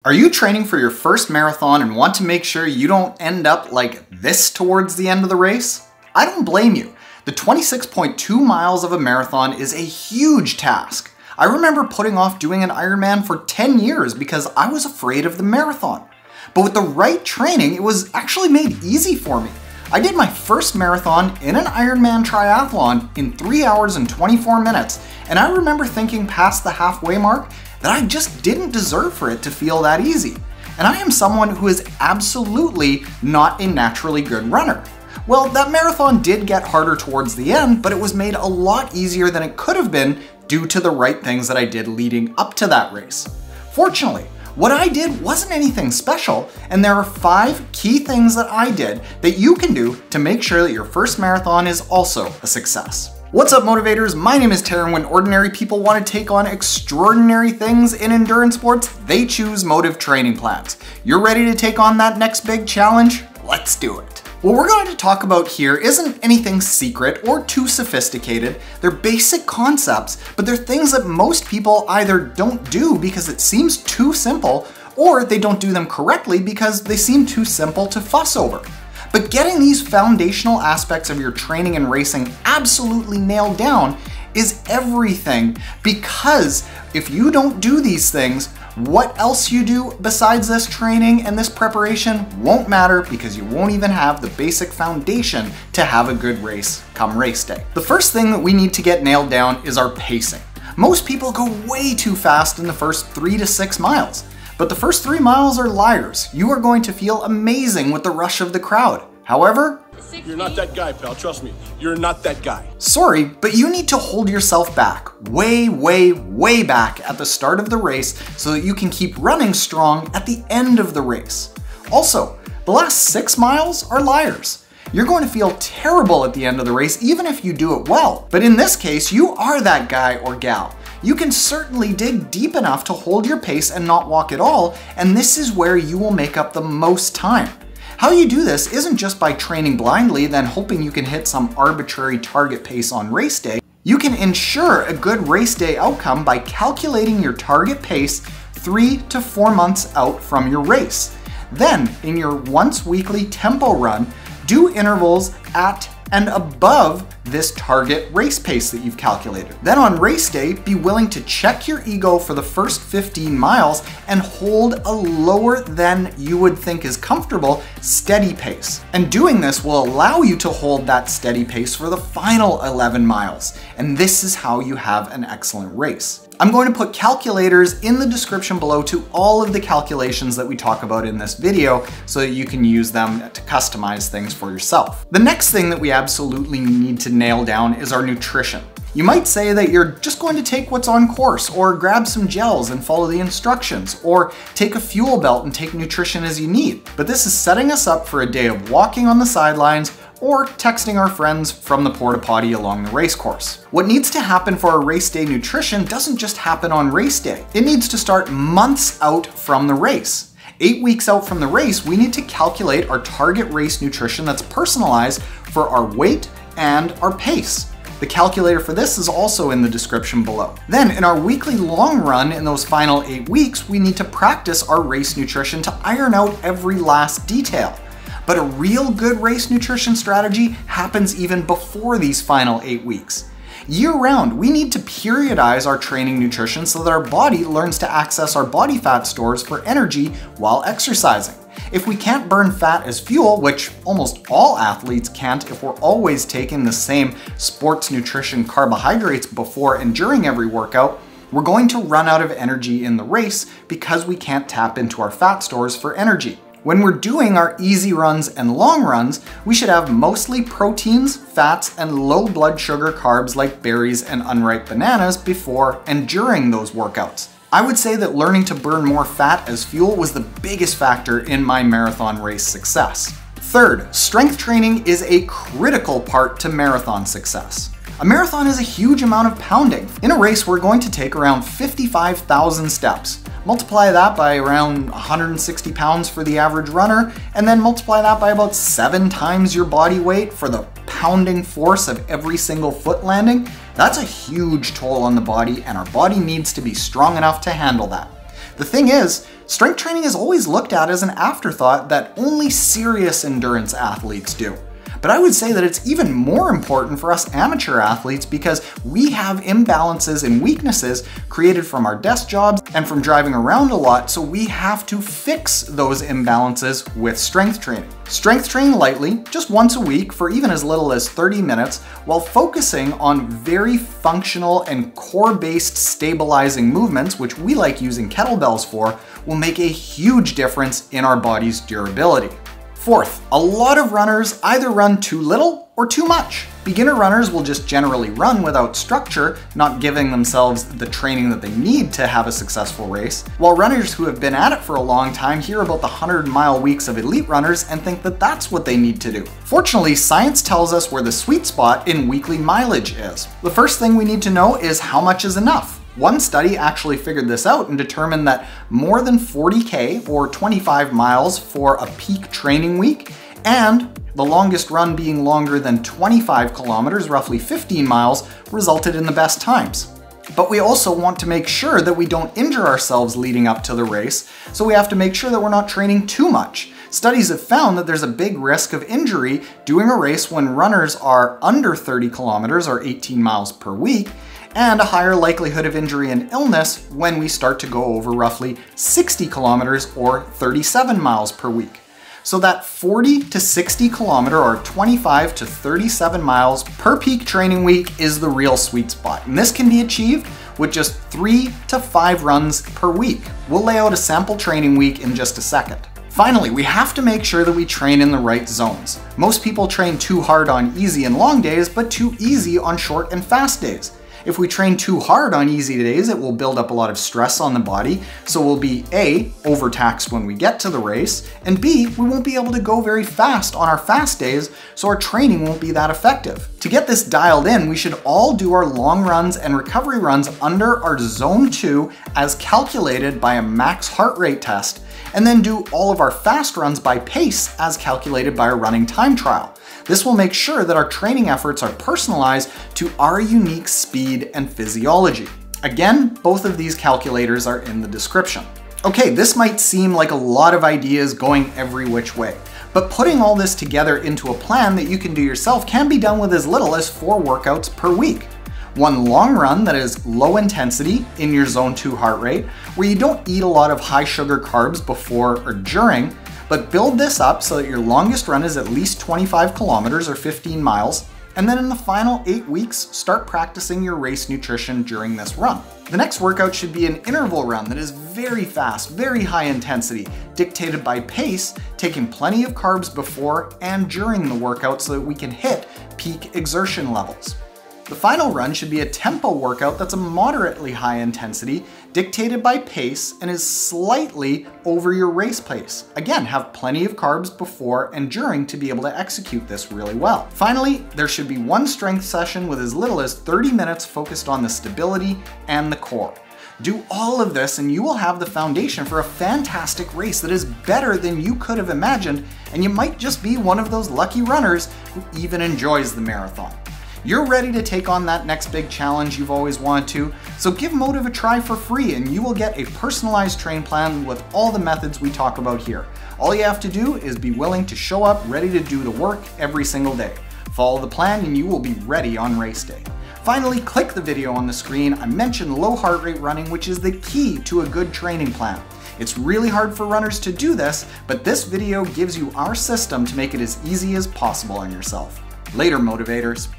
Are you training for your first marathon and want to make sure you don't end up like this towards the end of the race? I don't blame you. The 26.2 miles of a marathon is a huge task. I remember putting off doing an Ironman for 10 years because I was afraid of the marathon. But with the right training, it was actually made easy for me. I did my first marathon in an Ironman triathlon in 3 hours and 24 minutes, and I remember thinking past the halfway mark that I just didn't deserve for it to feel that easy. And I am someone who is absolutely not a naturally good runner. Well, that marathon did get harder towards the end, but it was made a lot easier than it could have been due to the right things that I did leading up to that race. Fortunately, what I did wasn't anything special, and there are 5 key things that I did that you can do to make sure that your first marathon is also a success. What's up, motivators? My name is Taryn. When ordinary people want to take on extraordinary things in endurance sports, they choose Motive training plans. You're ready to take on that next big challenge? Let's do it. What we're going to talk about here isn't anything secret or too sophisticated. They're basic concepts, but they're things that most people either don't do because it seems too simple, or they don't do them correctly because they seem too simple to fuss over. But getting these foundational aspects of your training and racing absolutely nailed down is everything, because if you don't do these things, what else you do besides this training and this preparation won't matter, because you won't even have the basic foundation to have a good race come race day. The first thing that we need to get nailed down is our pacing. Most people go way too fast in the first 3 to 6 miles. But the first 3 miles are liars. You are going to feel amazing with the rush of the crowd. However, you're not that guy, pal. Trust me, you're not that guy. Sorry, but you need to hold yourself back, way back at the start of the race so that you can keep running strong at the end of the race. Also, the last 6 miles are liars. You're going to feel terrible at the end of the race even if you do it well. But in this case, you are that guy or gal. You can certainly dig deep enough to hold your pace and not walk at all, and this is where you will make up the most time. How you do this isn't just by training blindly, then hoping you can hit some arbitrary target pace on race day. You can ensure a good race day outcome by calculating your target pace 3 to 4 months out from your race. Then, in your once weekly tempo run, do intervals at and above this target race pace that you've calculated. Then on race day, be willing to check your ego for the first 15 miles and hold a lower than you would think is comfortable, steady pace. And doing this will allow you to hold that steady pace for the final 11 miles. And this is how you have an excellent race. I'm going to put calculators in the description below to all of the calculations that we talk about in this video so that you can use them to customize things for yourself. The next thing that we absolutely need to nail down is our nutrition. You might say that you're just going to take what's on course, or grab some gels and follow the instructions, or take a fuel belt and take nutrition as you need. But this is setting us up for a day of walking on the sidelines or texting our friends from the porta potty along the race course. What needs to happen for our race day nutrition doesn't just happen on race day. It needs to start months out from the race. 8 weeks out from the race, we need to calculate our target race nutrition that's personalized for our weight and our pace. The calculator for this is also in the description below. Then in our weekly long run in those final 8 weeks, we need to practice our race nutrition to iron out every last detail. But a real good race nutrition strategy happens even before these final 8 weeks. Year-round, we need to periodize our training nutrition so that our body learns to access our body fat stores for energy while exercising. If we can't burn fat as fuel, which almost all athletes can't if we're always taking the same sports nutrition carbohydrates before and during every workout, we're going to run out of energy in the race because we can't tap into our fat stores for energy. When we're doing our easy runs and long runs, we should have mostly proteins, fats, and low blood sugar carbs like berries and unripe bananas before and during those workouts. I would say that learning to burn more fat as fuel was the biggest factor in my marathon race success. Third, strength training is a critical part to marathon success. A marathon is a huge amount of pounding. In a race, we're going to take around 55,000 steps. Multiply that by around 160 pounds for the average runner, and then multiply that by about 7 times your body weight for the pounding force of every single foot landing. That's a huge toll on the body, and our body needs to be strong enough to handle that. The thing is, Strength training is always looked at as an afterthought that only serious endurance athletes do. But I would say that it's even more important for us amateur athletes because we have imbalances and weaknesses created from our desk jobs and from driving around a lot, so we have to fix those imbalances with strength training. Strength train lightly, just once a week for even as little as 30 minutes, while focusing on very functional and core-based stabilizing movements, which we like using kettlebells for, will make a huge difference in our body's durability. Fourth, a lot of runners either run too little or too much. Beginner runners will just generally run without structure, not giving themselves the training that they need to have a successful race, while runners who have been at it for a long time hear about the 100-mile weeks of elite runners and think that that's what they need to do. Fortunately, science tells us where the sweet spot in weekly mileage is. The first thing we need to know is how much is enough. One study actually figured this out and determined that more than 40K or 25 miles for a peak training week, and the longest run being longer than 25 kilometers, roughly 15 miles, resulted in the best times. But we also want to make sure that we don't injure ourselves leading up to the race, so we have to make sure that we're not training too much. Studies have found that there's a big risk of injury doing a race when runners are under 30 kilometers or 18 miles per week, and a higher likelihood of injury and illness when we start to go over roughly 60 kilometers or 37 miles per week. So that 40 to 60 kilometer or 25 to 37 miles per peak training week is the real sweet spot. And this can be achieved with just 3 to 5 runs per week. We'll lay out a sample training week in just a second. Finally, we have to make sure that we train in the right zones. Most people train too hard on easy and long days, but too easy on short and fast days. If we train too hard on easy days, it will build up a lot of stress on the body, so we'll be A, overtaxed when we get to the race, and B, we won't be able to go very fast on our fast days, so our training won't be that effective. To get this dialed in, we should all do our long runs and recovery runs under our zone 2 as calculated by a max heart rate test, and then do all of our fast runs by pace as calculated by a running time trial. This will make sure that our training efforts are personalized to our unique speed and physiology. Again, both of these calculators are in the description. Okay, this might seem like a lot of ideas going every which way, but putting all this together into a plan that you can do yourself can be done with as little as 4 workouts per week. One long run that is low intensity in your zone 2 heart rate, where you don't eat a lot of high sugar carbs before or during, but build this up so that your longest run is at least 25 kilometers or 15 miles, and then in the final 8 weeks, start practicing your race nutrition during this run. The next workout should be an interval run that is very fast, very high intensity, dictated by pace, taking plenty of carbs before and during the workout so that we can hit peak exertion levels. The final run should be a tempo workout that's a moderately high intensity, dictated by pace, and is slightly over your race pace. Again, have plenty of carbs before and during to be able to execute this really well. Finally, there should be one strength session with as little as 30 minutes focused on the stability and the core. Do all of this and you will have the foundation for a fantastic race that is better than you could have imagined, and you might just be one of those lucky runners who even enjoys the marathon. You're ready to take on that next big challenge you've always wanted to, so give Motive a try for free and you will get a personalized train plan with all the methods we talk about here. All you have to do is be willing to show up ready to do the work every single day. Follow the plan and you will be ready on race day. Finally, click the video on the screen. I mentioned low heart rate running, which is the key to a good training plan. It's really hard for runners to do this, but this video gives you our system to make it as easy as possible on yourself. Later, motivators.